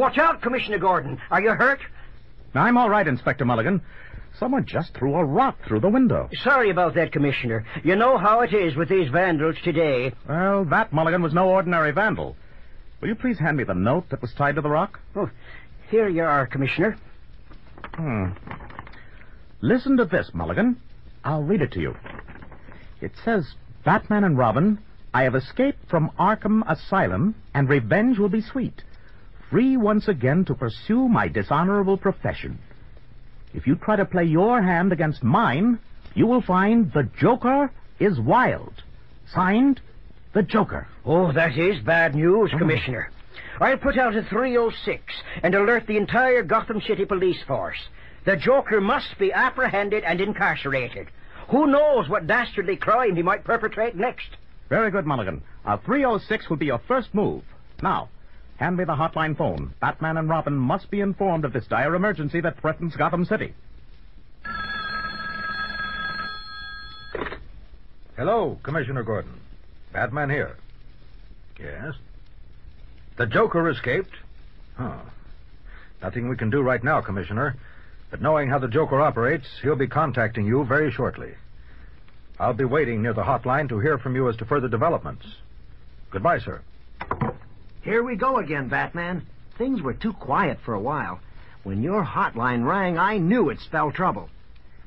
Watch out, Commissioner Gordon. Are you hurt? I'm all right, Inspector Mulligan. Someone just threw a rock through the window. Sorry about that, Commissioner. You know how it is with these vandals today. Well, that, Mulligan, was no ordinary vandal. Will you please hand me the note that was tied to the rock? Oh, here you are, Commissioner. Listen to this, Mulligan. I'll read it to you. It says, Batman and Robin, I have escaped from Arkham Asylum, and revenge will be sweet. Free once again to pursue my dishonorable profession. If you try to play your hand against mine, you will find the Joker is wild. Signed, the Joker. Oh, that is bad news, Commissioner. I'll put out a 306 and alert the entire Gotham City police force. The Joker must be apprehended and incarcerated. Who knows what dastardly crime he might perpetrate next? Very good, Mulligan. A 306 will be your first move. Now, hand me the hotline phone. Batman and Robin must be informed of this dire emergency that threatens Gotham City. Hello, Commissioner Gordon. Batman here. Yes? The Joker escaped? Huh. Nothing we can do right now, Commissioner. But knowing how the Joker operates, he'll be contacting you very shortly. I'll be waiting near the hotline to hear from you as to further developments. Goodbye, sir. Here we go again, Batman. Things were too quiet for a while. When your hotline rang, I knew it spelled trouble.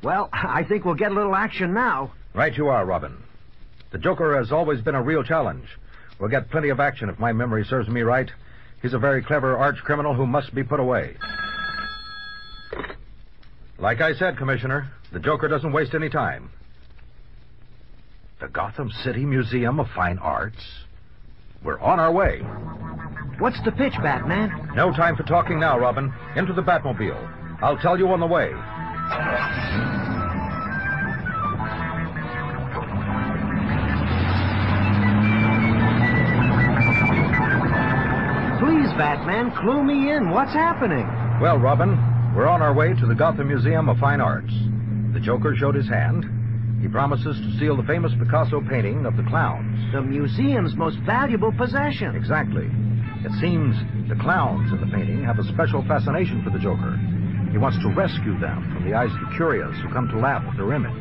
Well, I think we'll get a little action now. Right you are, Robin. The Joker has always been a real challenge. We'll get plenty of action if my memory serves me right. He's a very clever arch-criminal who must be put away. Like I said, Commissioner, the Joker doesn't waste any time. The Gotham City Museum of Fine Arts? We're on our way. What's the pitch, Batman? No time for talking now, Robin. Into the Batmobile. I'll tell you on the way. Please, Batman, clue me in. What's happening? Well, Robin, we're on our way to the Gotham Museum of Fine Arts. The Joker showed his hand. He promises to steal the famous Picasso painting of the clowns. The museum's most valuable possession. Exactly. It seems the clowns in the painting have a special fascination for the Joker. He wants to rescue them from the eyes of the curious who come to laugh at their image.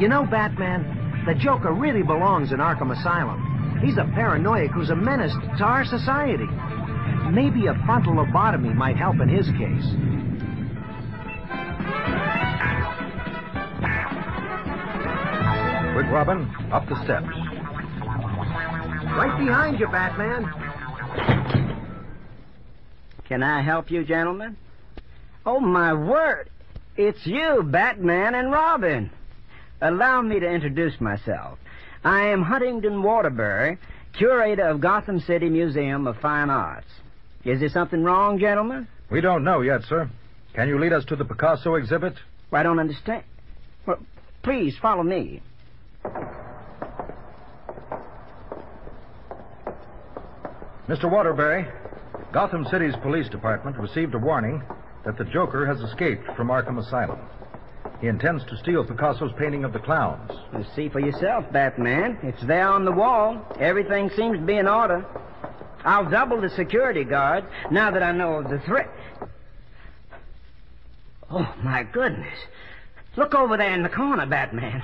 You know, Batman, the Joker really belongs in Arkham Asylum. He's a paranoiac who's a menace to our society. Maybe a frontal lobotomy might help in his case. Quick, Robin, up the steps. Right behind you, Batman. Can I help you, gentlemen? Oh, my word. It's you, Batman and Robin. Allow me to introduce myself. I am Huntington Waterbury, curator of Gotham City Museum of Fine Arts. Is there something wrong, gentlemen? We don't know yet, sir. Can you lead us to the Picasso exhibit? Well, I don't understand. Well, please follow me. Mr. Waterbury, Gotham City's police department received a warning that the Joker has escaped from Arkham Asylum. He intends to steal Picasso's painting of the clowns. Well, see for yourself, Batman. It's there on the wall. Everything seems to be in order. I'll double the security guards now that I know of the threat. Oh, my goodness. Look over there in the corner, Batman.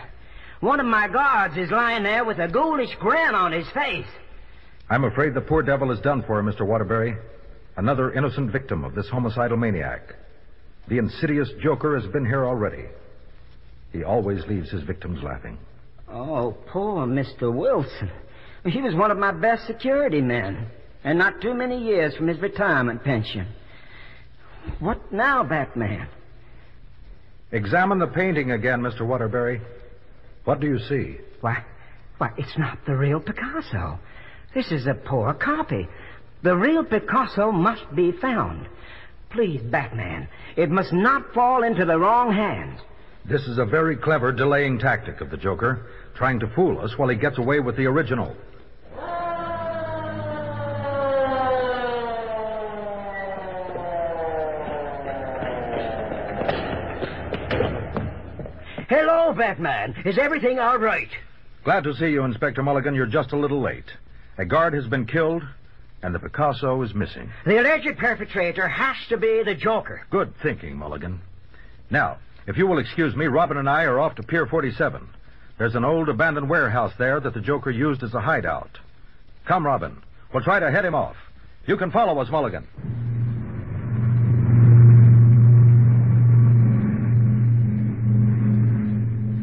One of my guards is lying there with a ghoulish grin on his face. I'm afraid the poor devil is done for, Mr. Waterbury. Another innocent victim of this homicidal maniac. The insidious Joker has been here already. He always leaves his victims laughing. Oh, poor Mr. Wilson. He was one of my best security men, and not too many years from his retirement pension. What now, Batman? Examine the painting again, Mr. Waterbury. What do you see? Why, it's not the real Picasso. This is a poor copy. The real Picasso must be found. Please, Batman, it must not fall into the wrong hands. This is a very clever delaying tactic of the Joker, trying to fool us while he gets away with the original. Hello, Batman. Is everything all right? Glad to see you, Inspector Mulligan. You're just a little late. A guard has been killed, And the Picasso is missing. The alleged perpetrator has to be the Joker. Good thinking, Mulligan. Now, if you will excuse me, Robin and I are off to Pier 47. There's an old abandoned warehouse there that the Joker used as a hideout. Come, Robin. We'll try to head him off. You can follow us, Mulligan.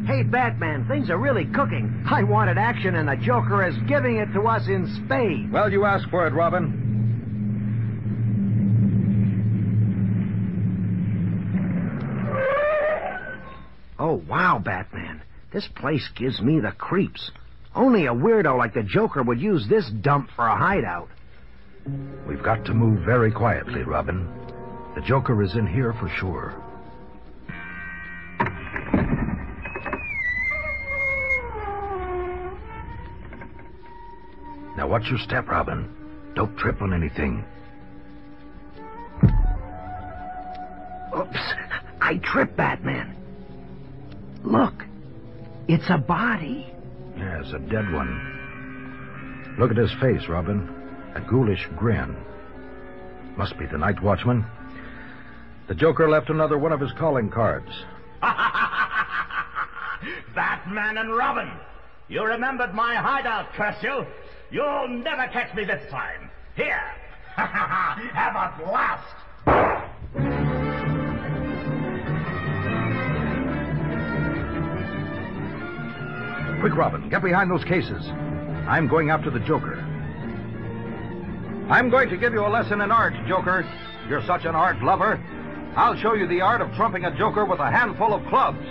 Hey, Batman, things are really cooking. I wanted action, and the Joker is giving it to us in spades. Well, you asked for it, Robin. Oh, wow, Batman. This place gives me the creeps. Only a weirdo like the Joker would use this dump for a hideout. We've got to move very quietly, Robin. The Joker is in here for sure. Now, watch your step, Robin. Don't trip on anything. Oops. I tripped, Batman. Look. It's a body. Yes, a dead one. Look at his face, Robin. A ghoulish grin. Must be the night watchman. The Joker left another one of his calling cards. Batman and Robin! You remembered my hideout, curse you! You'll never catch me this time. Here! Have a blast! Quick, Robin, get behind those cases. I'm going after the Joker. I'm going to give you a lesson in art, Joker. You're such an art lover. I'll show you the art of trumping a Joker with a handful of clubs.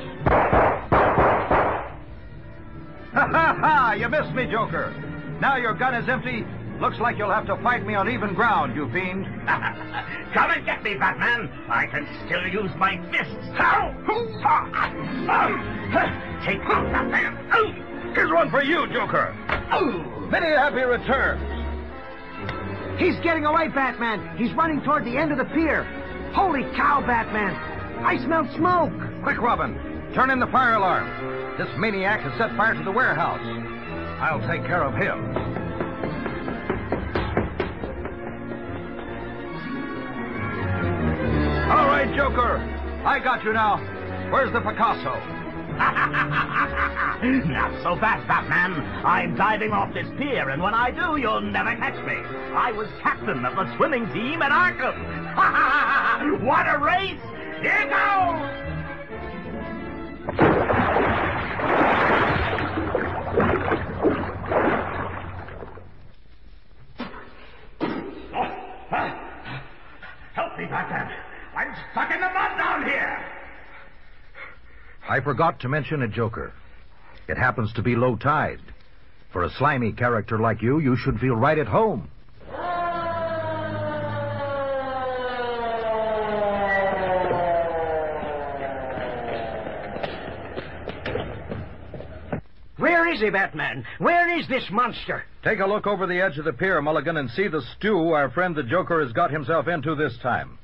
Ha ha ha! You missed me, Joker. Now your gun is empty. Looks like you'll have to fight me on even ground, you fiend. Come and get me, Batman. I can still use my fists. Take out, Batman. Here's one for you, Joker. Many happy returns. He's getting away, Batman. He's running toward the end of the pier. Holy cow, Batman. I smell smoke. Quick, Robin. Turn in the fire alarm. This maniac has set fire to the warehouse. I'll take care of him. All right, Joker. I got you now. Where's the Picasso? Not so fast, Batman. I'm diving off this pier, and when I do, you'll never catch me. I was captain of the swimming team at Arkham. What a race! Here goes! Help me, Batman. I'm stuck in the mud down here. I forgot to mention it, Joker. It happens to be low tide. For a slimy character like you, you should feel right at home. Where is he, Batman? Where is this monster? Take a look over the edge of the pier, Mulligan, and see the stew our friend the Joker has got himself into this time.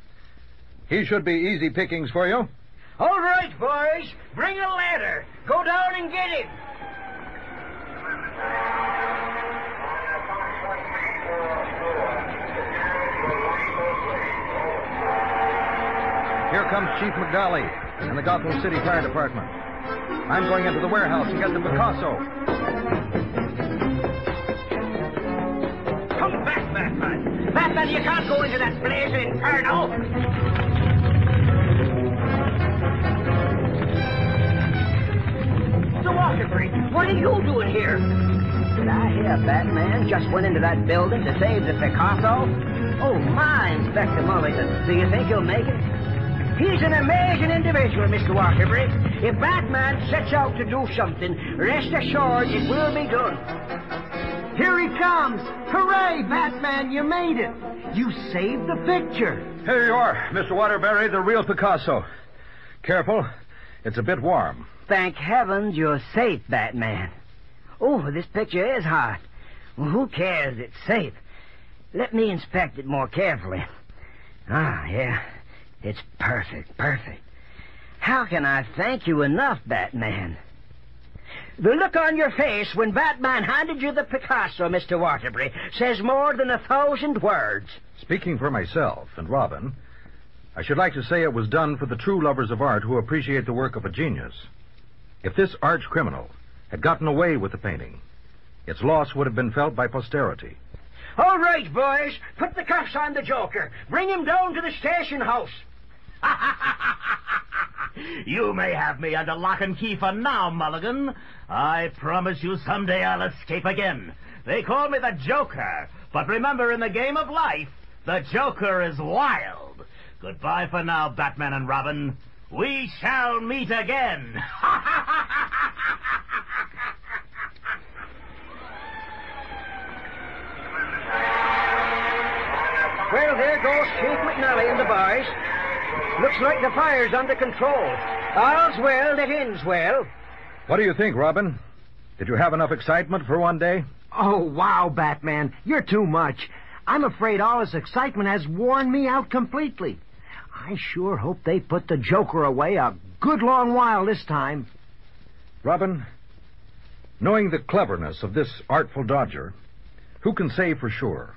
He should be easy pickings for you. All right, boys. Bring a ladder. Go down and get him. Here comes Chief McDolly and the Gotham City Fire Department. I'm going into the warehouse to get the Picasso. Come back, Batman. Batman, you can't go into that blazing inferno. Mr. Walker, what are you doing here? Did I hear Batman just went into that building to save the Picasso? Oh, my, Inspector Mulligan. Do you think he'll make it? He's an amazing individual, Mr. Walker-Briggs. If Batman sets out to do something, rest assured it will be done. Here he comes. Hooray, Batman, you made it. You saved the picture. Here you are, Mr. Waterbury, the real Picasso. Careful, it's a bit warm. Thank heavens you're safe, Batman. Oh, this picture is hot. Well, who cares? It's safe. Let me inspect it more carefully. Ah, yeah. It's perfect, perfect. How can I thank you enough, Batman? The look on your face when Batman handed you the Picasso, Mr. Waterbury, says more than 1,000 words. Speaking for myself and Robin, I should like to say it was done for the true lovers of art who appreciate the work of a genius. If this arch criminal had gotten away with the painting, its loss would have been felt by posterity. All right, boys, put the cuffs on the Joker. Bring him down to the station house. You may have me under lock and key for now, Mulligan. I promise you someday I'll escape again. They call me the Joker, but remember, in the game of life, the Joker is wild. Goodbye for now, Batman and Robin. We shall meet again. Well, there goes Chief McNally and the boys. Looks like the fire's under control. All's well that ends well. What do you think, Robin? Did you have enough excitement for one day? Oh, wow, Batman. You're too much. I'm afraid all this excitement has worn me out completely. I sure hope they put the Joker away a good long while this time. Robin, knowing the cleverness of this artful dodger, who can say for sure?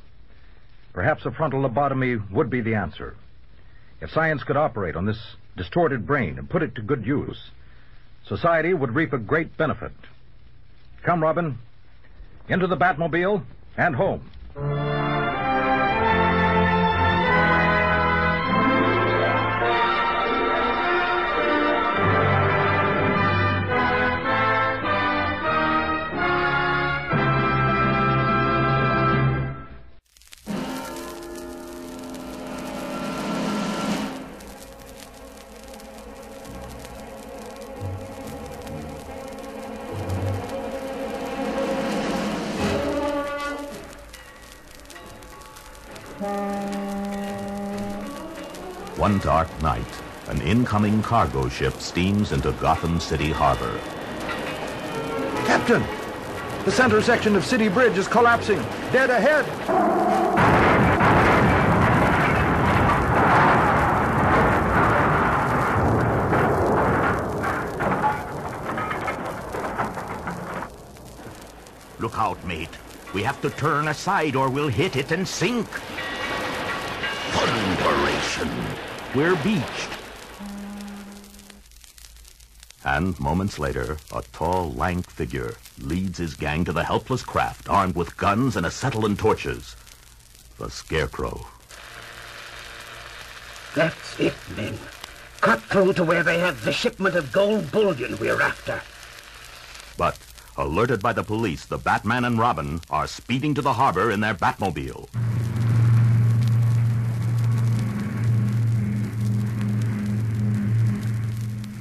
Perhaps a frontal lobotomy would be the answer. If science could operate on this distorted brain and put it to good use, society would reap a great benefit. Come, Robin, into the Batmobile and home. One dark night, an incoming cargo ship steams into Gotham City Harbor. Captain, the center section of City Bridge is collapsing. Dead ahead. Look out, mate. We have to turn aside or we'll hit it and sink. Thunderation. We're beached. And moments later, a tall, lank figure leads his gang to the helpless craft, armed with guns and acetylene torches. The Scarecrow. That's it, men. Cut through to where they have the shipment of gold bullion we're after. But, alerted by the police, the Batman and Robin are speeding to the harbor in their Batmobile.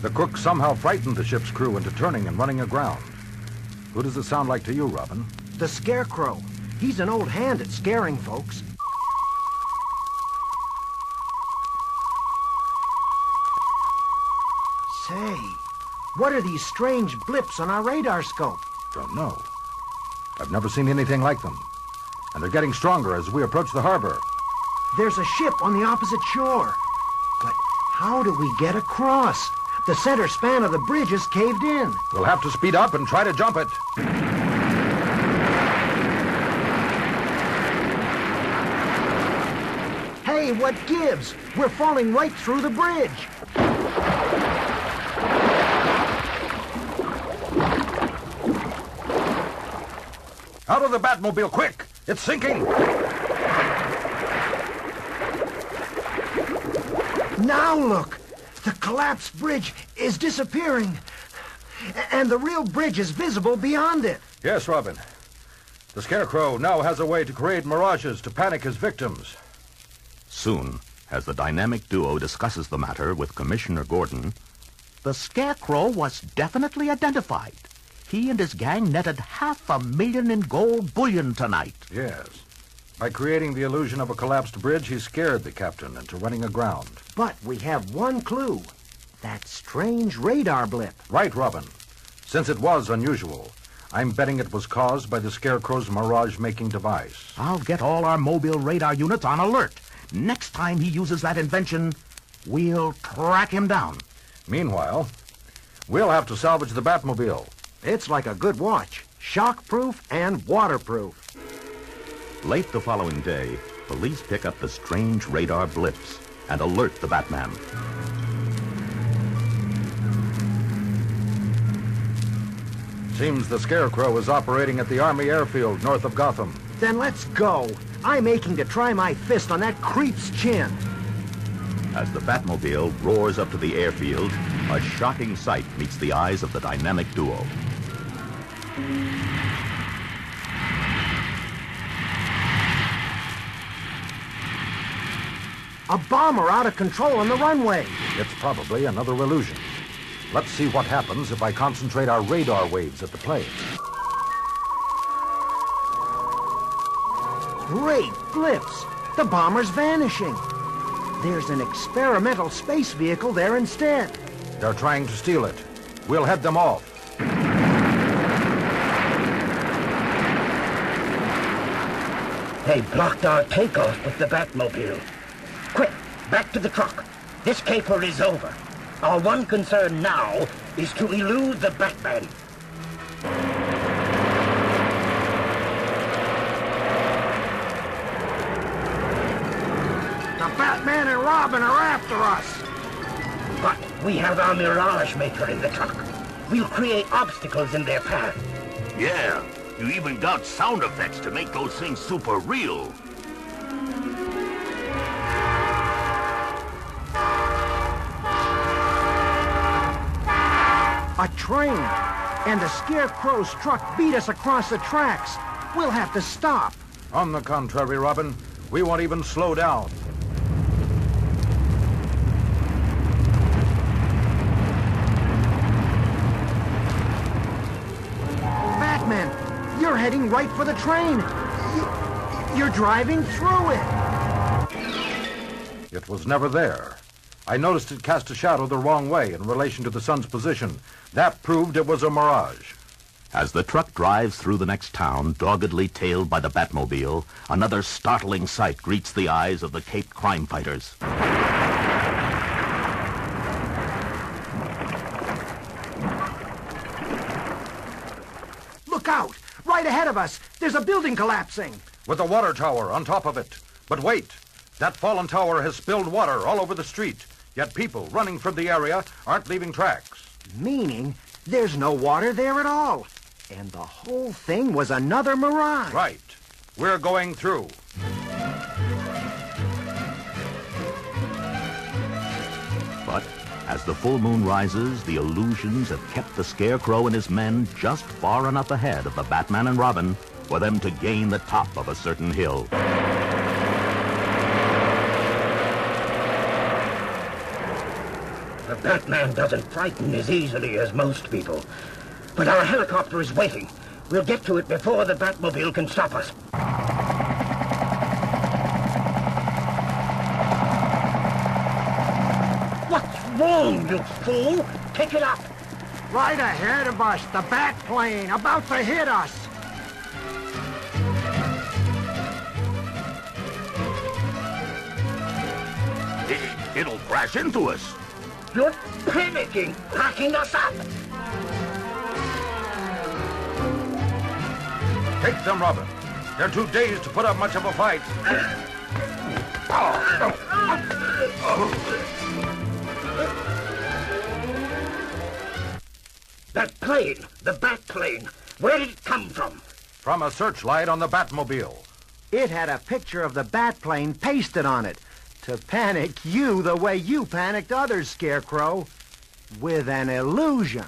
The crook somehow frightened the ship's crew into turning and running aground. Who does it sound like to you, Robin? The Scarecrow. He's an old hand at scaring folks. Say, what are these strange blips on our radar scope? Don't know. I've never seen anything like them. And they're getting stronger as we approach the harbor. There's a ship on the opposite shore. But how do we get across? The center span of the bridge is caved in. We'll have to speed up and try to jump it. Hey, what gives? We're falling right through the bridge. Out of the Batmobile, quick! It's sinking! Now look! The collapsed bridge is disappearing. And the real bridge is visible beyond it. Yes, Robin. The Scarecrow now has a way to create mirages to panic his victims. Soon, as the dynamic duo discusses the matter with Commissioner Gordon, The Scarecrow was definitely identified. He and his gang netted $500,000 in gold bullion tonight. Yes. By creating the illusion of a collapsed bridge, he scared the captain into running aground. But we have one clue. That strange radar blip. Right, Robin. Since it was unusual, I'm betting it was caused by the Scarecrow's mirage-making device. I'll get all our mobile radar units on alert. Next time he uses that invention, we'll track him down. Meanwhile, we'll have to salvage the Batmobile It's like a good watch. Shockproof and waterproof. Late the following day, police pick up the strange radar blips and alert the Batman. Seems the Scarecrow is operating at the Army Airfield north of Gotham. Then let's go. I'm aching to try my fist on that creep's chin. As the Batmobile roars up to the airfield, a shocking sight meets the eyes of the dynamic duo. A bomber out of control on the runway. It's probably another illusion. Let's see what happens if I concentrate our radar waves at the plane. Great blips. The bomber's vanishing. There's an experimental space vehicle there instead. They're trying to steal it. We'll head them off. They blocked our takeoff with the Batmobile. Quick, back to the truck. This caper is over. Our one concern now is to elude the Batman. The Batman and Robin are after us. But we have our Mirage Maker in the truck. We'll create obstacles in their path. Yeah, you even got sound effects to make those things super real. A train. And the Scarecrow's truck beat us across the tracks. We'll have to stop. On the contrary, Robin, we won't even slow down. Batman, you're heading right for the train. You're driving through it. It was never there. I noticed it cast a shadow the wrong way in relation to the sun's position. That proved it was a mirage. As the truck drives through the next town, doggedly tailed by the Batmobile, another startling sight greets the eyes of the caped crime fighters. Look out! Right ahead of us, there's a building collapsing. With a water tower on top of it. But wait, that fallen tower has spilled water all over the street. Yet people running from the area aren't leaving tracks. Meaning there's no water there at all. And the whole thing was another mirage. Right. We're going through. But as the full moon rises, the illusions have kept the Scarecrow and his men just far enough ahead of the Batman and Robin for them to gain the top of a certain hill. The Batman doesn't frighten as easily as most people. But our helicopter is waiting. We'll get to it before the Batmobile can stop us. What's wrong, you fool? Pick it up. Right ahead of us, the bat plane, about to hit us. It'll crash into us. You're panicking, cracking us up. Take them, Robin. They're too dazed to put up much of a fight. That plane, the bat plane, where did it come from? From a searchlight on the Batmobile. It had a picture of the bat plane pasted on it. To panic you the way you panicked others, Scarecrow. With an illusion.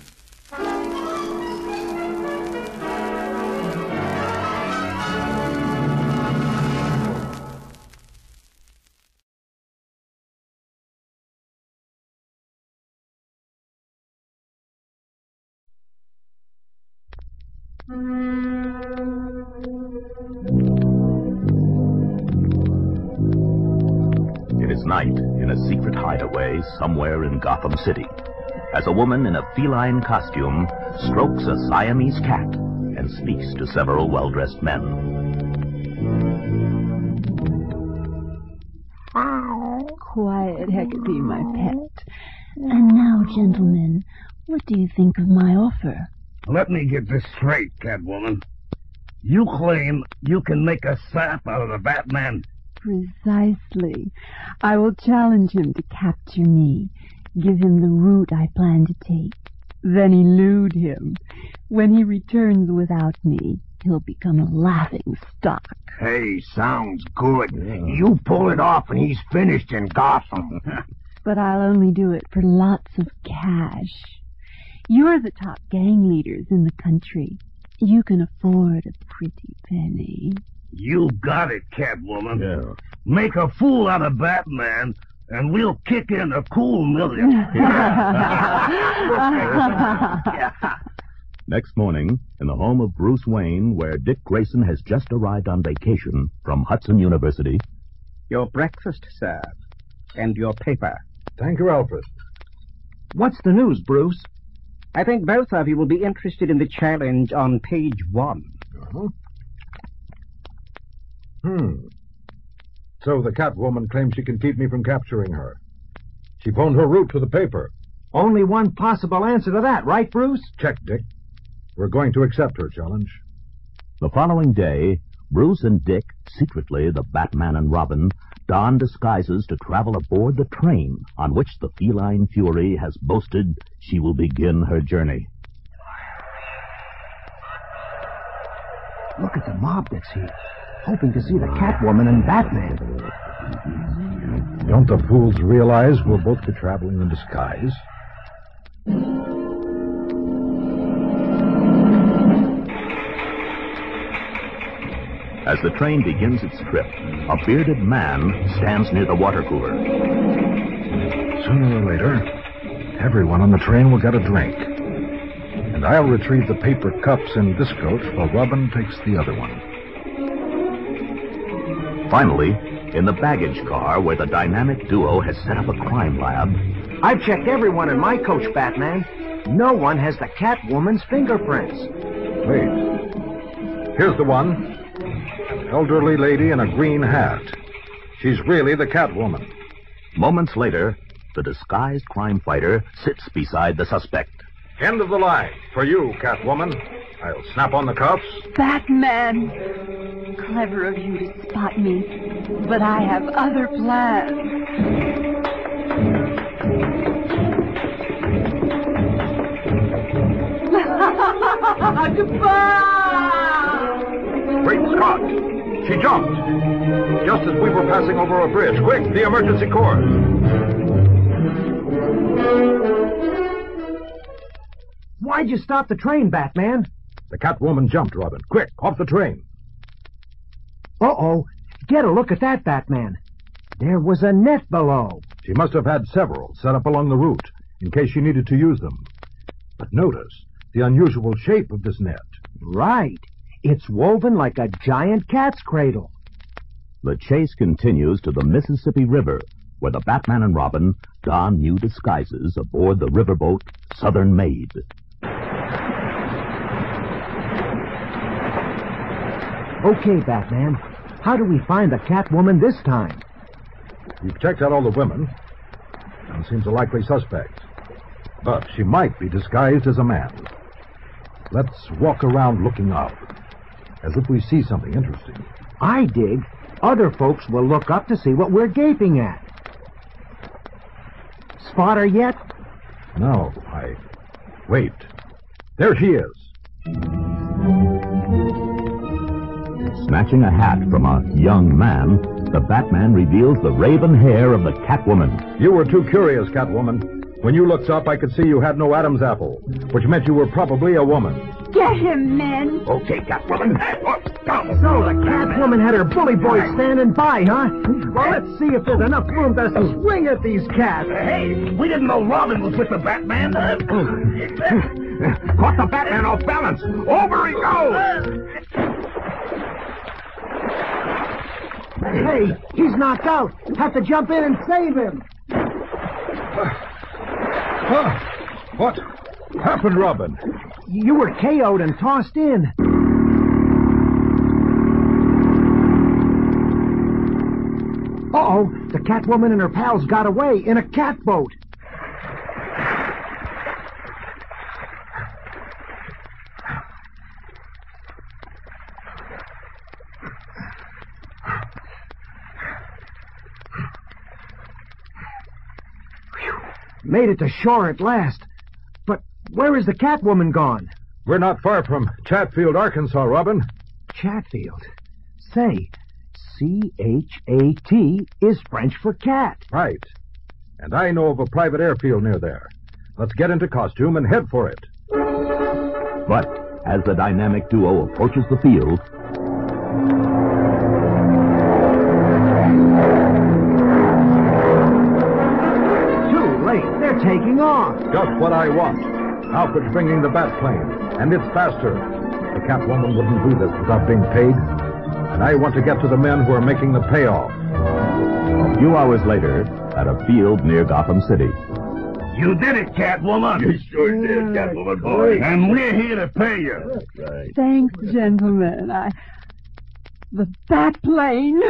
It is night in a secret hideaway somewhere in Gotham City, as a woman in a feline costume strokes a Siamese cat and speaks to several well-dressed men. Quiet Hecate, my pet. And now, gentlemen, what do you think of my offer? Let me get this straight, Catwoman. You claim you can make a sap out of the Batman? Precisely. I will challenge him to capture me, give him the route I plan to take, then elude him. When he returns without me, he'll become a laughing stock. Hey, sounds good. You pull it off and he's finished in Gotham. But I'll only do it for lots of cash. You're the top gang leaders in the country. You can afford a pretty penny. You got it, Catwoman. Yeah. Make a fool out of Batman, and we'll kick in a cool million. Next morning, in the home of Bruce Wayne, where Dick Grayson has just arrived on vacation from Hudson University. Your breakfast, sir, and your paper. Thank you, Alfred. What's the news, Bruce? I think both of you will be interested in the challenge on page 1. Uh-huh. So the Catwoman claims she can keep me from capturing her. She phoned her route to the paper. Only one possible answer to that, right, Bruce? Check, Dick. We're going to accept her challenge. The following day, Bruce and Dick, secretly the Batman and Robin, don disguises to travel aboard the train on which the feline fury has boasted she will begin her journey. Look at the mob that's here, hoping to see the Catwoman and Batman. Don't the fools realize we'll both be traveling in disguise? As the train begins its trip, a bearded man stands near the water cooler. Sooner or later, everyone on the train will get a drink. And I'll retrieve the paper cups in this coat while Robin takes the other one. Finally, in the baggage car where the dynamic duo has set up a crime lab... I've checked everyone in my coach, Batman. No one has the Catwoman's fingerprints. Wait. Here's the one. An elderly lady in a green hat. She's really the Catwoman. Moments later, the disguised crime fighter sits beside the suspect. End of the line. For you, Catwoman. I'll snap on the cuffs. Batman! Clever of you to spot me, but I have other plans. Goodbye! Great Scott! She jumped! Just as we were passing over a bridge. Quick, the emergency course! Why'd you stop the train, Batman? The Catwoman jumped, Robin. Quick, off the train. Uh-oh. Get a look at that, Batman. There was a net below. She must have had several set up along the route in case she needed to use them. But notice the unusual shape of this net. Right. It's woven like a giant cat's cradle. The chase continues to the Mississippi River, where the Batman and Robin don new disguises aboard the riverboat Southern Maid. Okay, Batman. How do we find the Catwoman this time? We've checked out all the women. None seems a likely suspect. But she might be disguised as a man. Let's walk around looking up, as if we see something interesting. I dig. Other folks will look up to see what we're gaping at. Spot her yet? No, Wait. There she is. Snatching a hat from a young man, the Batman reveals the raven hair of the Catwoman. You were too curious, Catwoman. When you looked up, I could see you had no Adam's apple, which meant you were probably a woman. Get him, men! Okay, Catwoman. So the Catwoman had her bully boy standing by, huh? Well, let's see if there's enough room to swing at these cats. Hey, we didn't know Robin was with the Batman. Caught the Batman off balance. Over he goes. Hey, he's knocked out. Have to jump in and save him. What happened, Robin? You were KO'd and tossed in. Uh-oh, the Catwoman and her pals got away in a catboat. Made it to shore at last. But where is the Catwoman gone? We're not far from Chatfield, Arkansas, Robin. Chatfield? Say, C-H-A-T is French for cat. Right. And I know of a private airfield near there. Let's get into costume and head for it. But as the dynamic duo approaches the field, Too late. They're taking off. Just what I want. Alfred's bringing the bat plane, and it's faster. The Catwoman wouldn't do this without being paid. And I want to get to the men who are making the payoff. a few hours later, at a field near Gotham City. You did it, Catwoman. You sure did, Catwoman boy. And we're here to pay you. That's right. Thanks, gentlemen. The bat plane.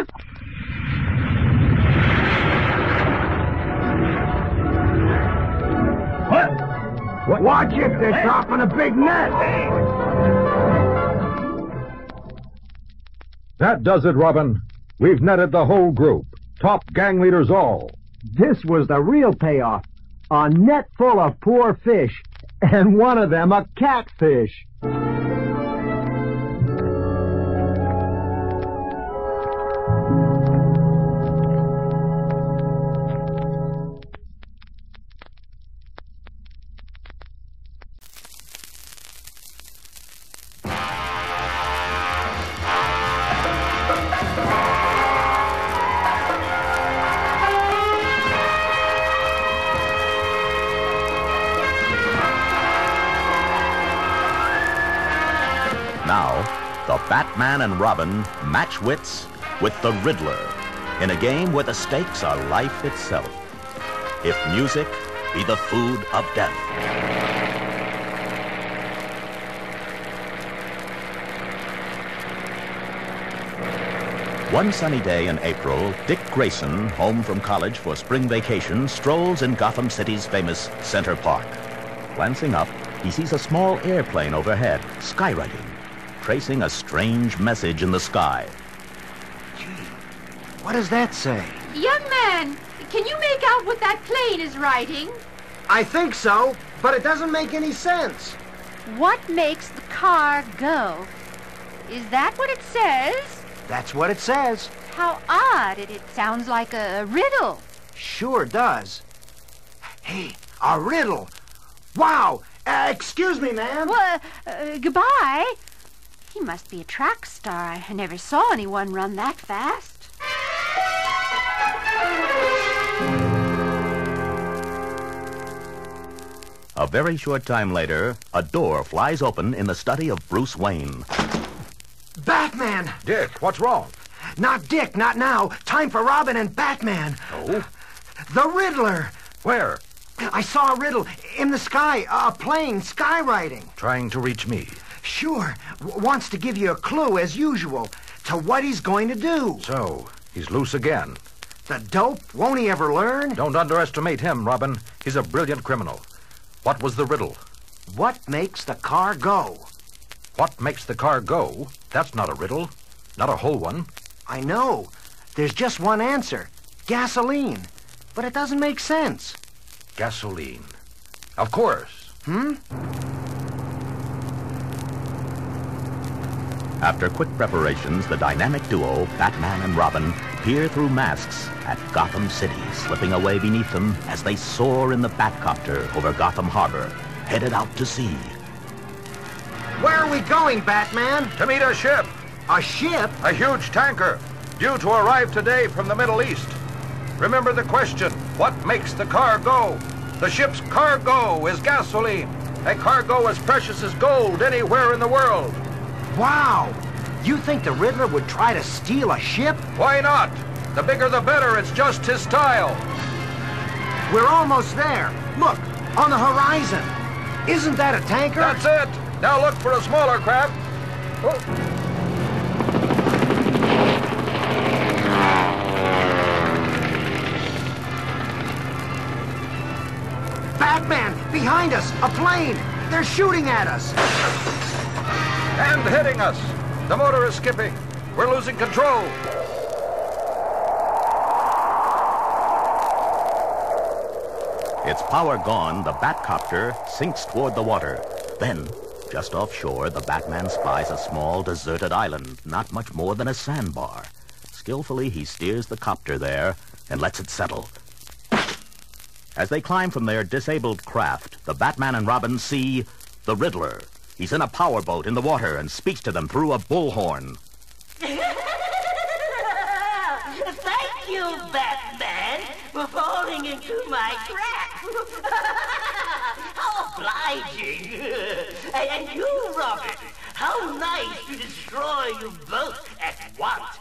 What? Watch it, they're dropping a big net. That does it, Robin. We've netted the whole group. Top gang leaders all. This was the real payoff. A net full of poor fish, and one of them a catfish. Now, the Batman and Robin match wits with the Riddler in a game where the stakes are life itself. If music be the food of death. One sunny day in April, Dick Grayson, home from college for spring vacation, strolls in Gotham City's famous Center Park. Glancing up, he sees a small airplane overhead, skywriting, tracing a strange message in the sky. Gee, what does that say? Young man, can you make out what that plane is writing? I think so, but it doesn't make any sense. What makes the car go? Is that what it says? That's what it says. How odd. It sounds like a riddle. Sure does. Hey, a riddle. Wow. Excuse me, ma'am. Well, goodbye. He must be a track star. I never saw anyone run that fast. A very short time later, a door flies open in the study of Bruce Wayne. Batman! Dick, what's wrong? Not Dick, not now. Time for Robin and Batman. Oh? The Riddler. Where? I saw a riddle in the sky, a plane skywriting. Trying to reach me. Sure. Wants to give you a clue, as usual, to what he's going to do. So, he's loose again. The dope? Won't he ever learn? Don't underestimate him, Robin. He's a brilliant criminal. What was the riddle? What makes the car go? What makes the car go? That's not a riddle. Not a whole one. I know. There's just one answer. Gasoline. But it doesn't make sense. Gasoline. Of course. After quick preparations, the dynamic duo, Batman and Robin, peer through masks at Gotham City, slipping away beneath them as they soar in the Batcopter over Gotham Harbor, headed out to sea. Where are we going, Batman? To meet a ship. A ship? A huge tanker. Due to arrive today from the Middle East. Remember the question, what makes the car go? The ship's cargo is gasoline. A cargo as precious as gold anywhere in the world. Wow! You think the Riddler would try to steal a ship? Why not? The bigger the better, it's just his style. We're almost there. Look, on the horizon. Isn't that a tanker? That's it. Now look for a smaller craft. Oh. Batman, behind us, a plane. They're shooting at us. And hitting us. The motor is skipping. We're losing control. Its power gone, the Batcopter sinks toward the water. Then, just offshore, the Batman spies a small deserted island, not much more than a sandbar. Skillfully, he steers the copter there and lets it settle. As they climb from their disabled craft, the Batman and Robin see the Riddler. He's in a powerboat in the water and speaks to them through a bullhorn. Thank you, Batman, for falling into my trap. How obliging. And you, Robin, how nice to destroy you both at once.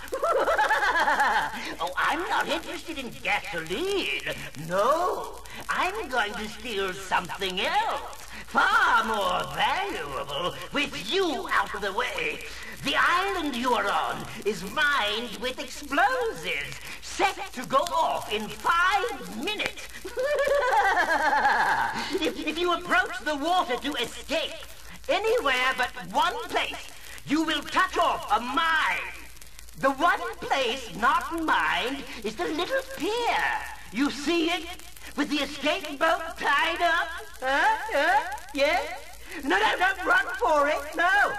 Oh, I'm not interested in gasoline. No, I'm going to steal something else, far more valuable, with you out of the way. The island you are on is mined with explosives, set to go off in 5 minutes. If you approach the water to escape, anywhere but one place, you will touch off a mine. The one place not mined is the little pier. You see it? With the escape boat tied up? Yes? No, don't run for it. No.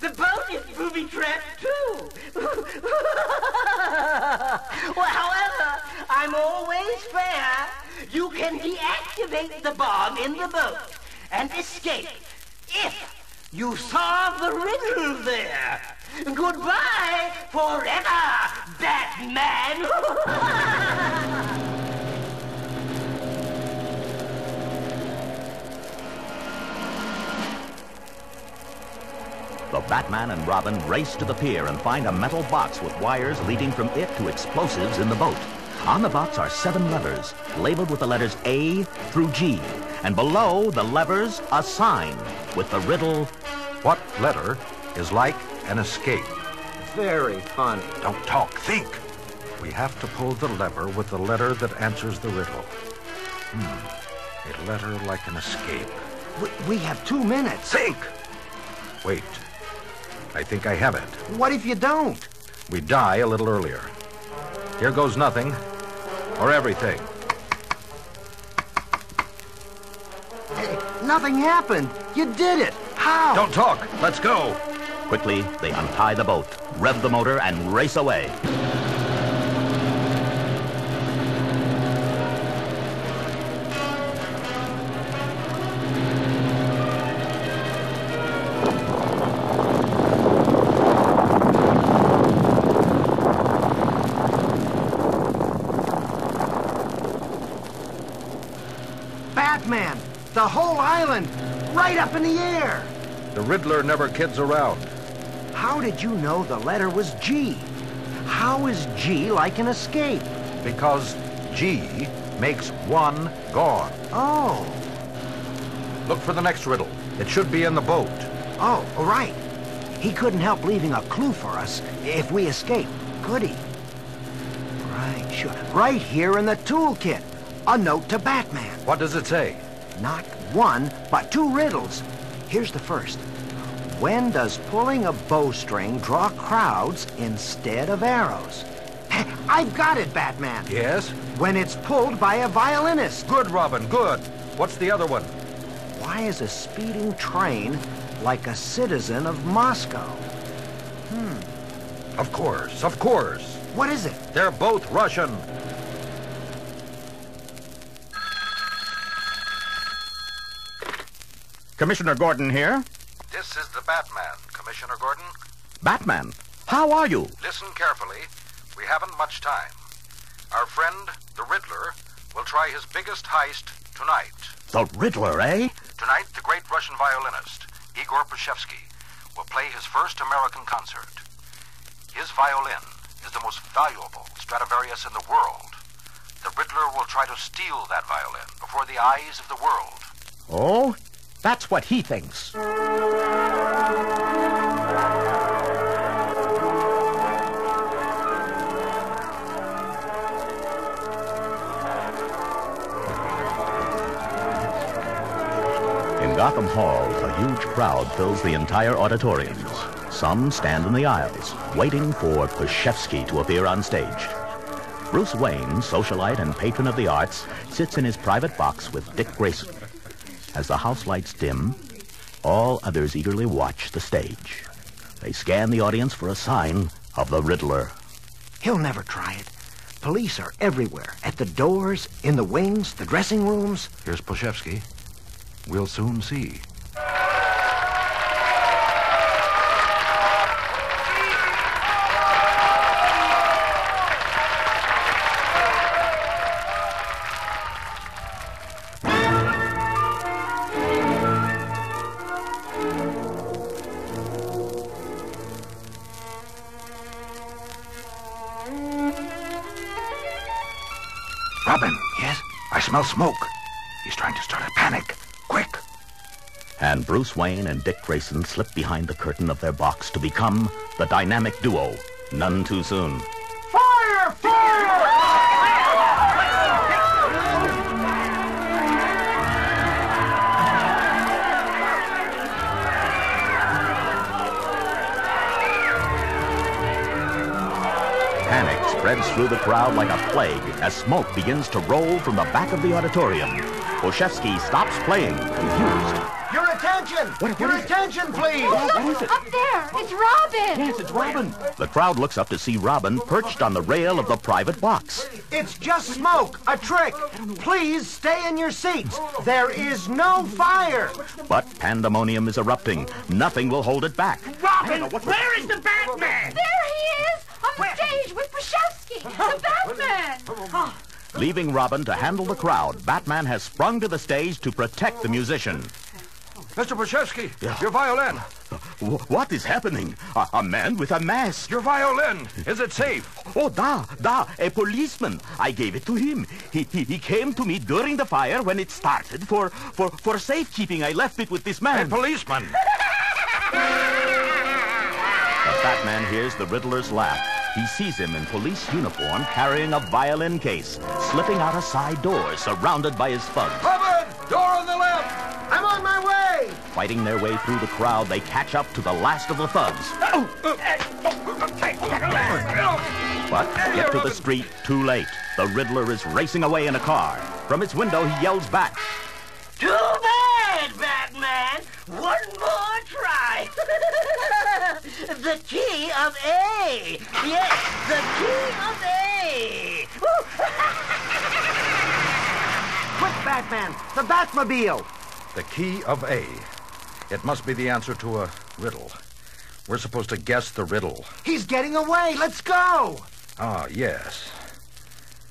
The boat is booby-trapped, too. Well, however, I'm always fair. You can deactivate the bomb in the boat and escape if you solve the riddle there. Goodbye forever, Batman. The Batman and Robin race to the pier and find a metal box with wires leading from it to explosives in the boat. On the box are 7 levers, labeled with the letters A through G. And below the levers, a sign with the riddle, What letter is like an escape? Very funny. Don't talk, think. We have to pull the lever with the letter that answers the riddle. A letter like an escape. We have 2 minutes. Think! Wait. I think I have it. What if you don't? We die a little earlier. Here goes nothing, or everything. Hey, nothing happened. You did it. How? Don't talk. Let's go. Quickly, they untie the boat, rev the motor, and race away. Batman! The whole island! Right up in the air! The Riddler never kids around. How did you know the letter was G? How is G like an escape? Because G makes 1 gone. Oh. Look for the next riddle. It should be in the boat. Oh, right. He couldn't help leaving a clue for us if we escape, could he? Right, sure. Right here in the toolkit. A note to Batman. What does it say? Not 1, but 2 riddles. Here's the first. When does pulling a bowstring draw crowds instead of arrows? I've got it, Batman. Yes? When it's pulled by a violinist. Good, Robin, good. What's the other one? Why is a speeding train like a citizen of Moscow? Of course, of course. What is it? They're both Russian. Commissioner Gordon here. This is the Batman, Commissioner Gordon. Batman, how are you? Listen carefully. We haven't much time. Our friend, the Riddler, will try his biggest heist tonight. The Riddler, eh? Tonight, the great Russian violinist, Igor Pashevsky, will play his first American concert. His violin is the most valuable Stradivarius in the world. The Riddler will try to steal that violin before the eyes of the world. Oh, that's what he thinks. In Gotham Hall, a huge crowd fills the entire auditoriums. Some stand in the aisles, waiting for Pashevsky to appear on stage. Bruce Wayne, socialite and patron of the arts, sits in his private box with Dick Grayson. As the house lights dim, all others eagerly watch the stage. They scan the audience for a sign of the Riddler. He'll never try it. Police are everywhere. At the doors, in the wings, the dressing rooms. Here's Poshevsky. We'll soon see. Robin. Yes? I smell smoke. He's trying to start a panic. Quick. And Bruce Wayne and Dick Grayson slip behind the curtain of their box to become the dynamic duo, none too soon. Fire! Fire! Panic spreads through the crowd like a plague as smoke begins to roll from the back of the auditorium. Poshevsky stops playing, confused. Your attention! Your attention, please! Look, up there! It's Robin! Yes, it's Robin. The crowd looks up to see Robin perched on the rail of the private box. It's just smoke, a trick. Please stay in your seats. There is no fire. But pandemonium is erupting. Nothing will hold it back. Robin, where is the Batman? There he is! On the stage with Poshevsky! The Batman! Leaving Robin to handle the crowd, Batman has sprung to the stage to protect the musician. Mr. Poshevsky, your violin. What is happening? A man with a mask. Your violin. Is it safe? Oh, a policeman. I gave it to him. He came to me during the fire when it started. For safekeeping, I left it with this man. A policeman. The Batman hears the Riddler's laugh. He sees him in police uniform carrying a violin case, slipping out a side door surrounded by his thugs. Robin! Door on the left! I'm on my way! Fighting their way through the crowd, they catch up to the last of the thugs. But get to the street too late. The Riddler is racing away in a car. From its window, he yells back. Too bad, Batman. One more try. The key of A. Yes, the key of A. Quick, Batman! The Batmobile! The key of A. It must be the answer to a riddle. We're supposed to guess the riddle. He's getting away! Let's go! Ah, yes.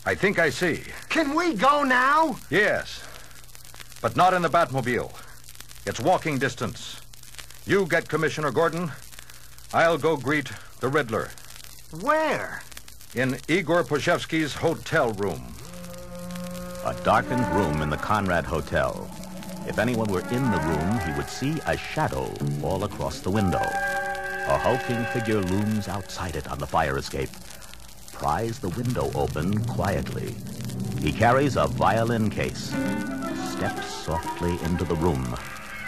I think I see. Can we go now? Yes. But not in the Batmobile. It's walking distance. You get Commissioner Gordon. I'll go greet the Riddler. Where? In Igor Poshevsky's hotel room. A darkened room in the Conrad Hotel. If anyone were in the room, he would see a shadow all across the window. A hulking figure looms outside it on the fire escape. Pries the window open quietly. He carries a violin case. Steps softly into the room.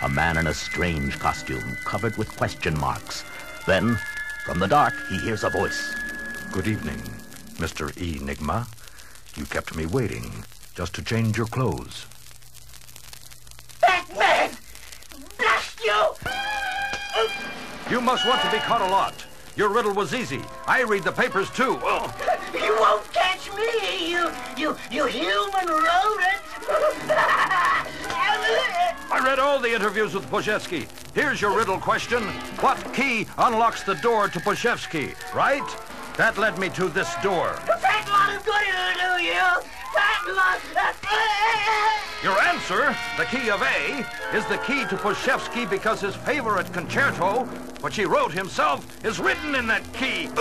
A man in a strange costume, covered with question marks. Then, from the dark, he hears a voice. Good evening, Mr. Enigma. You kept me waiting just to change your clothes. Batman! Blast you! You must want to be caught a lot. Your riddle was easy. I read the papers, too. Oh. You won't catch me, you human rodent! I read all the interviews with Poshevsky. Here's your riddle question. What key unlocks the door to Poshevsky, right? That led me to this door. Fat lot of good it'll do you! Fat lot... Your answer, the key of A, is the key to Poshevsky because his favorite concerto, which he wrote himself, is written in that key. Head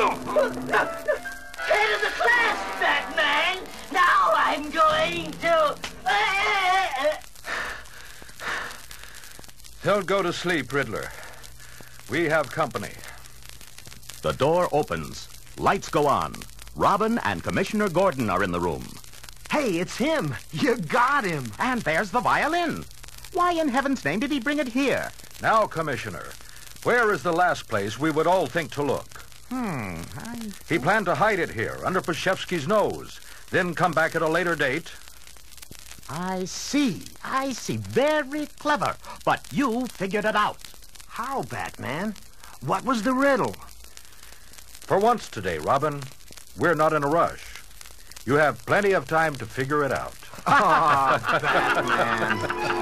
of the class, Batman! Now I'm going to... Don't go to sleep, Riddler. We have company. The door opens. Lights go on. Robin and Commissioner Gordon are in the room. Hey, it's him. You got him. And there's the violin. Why in heaven's name did he bring it here? Now, Commissioner, where is the last place we would all think to look? He planned to hide it here, under Pashevsky's nose, then come back at a later date. I see. Very clever. But you figured it out. How, Batman? What was the riddle? For once today, Robin, we're not in a rush. You have plenty of time to figure it out. Oh, Batman.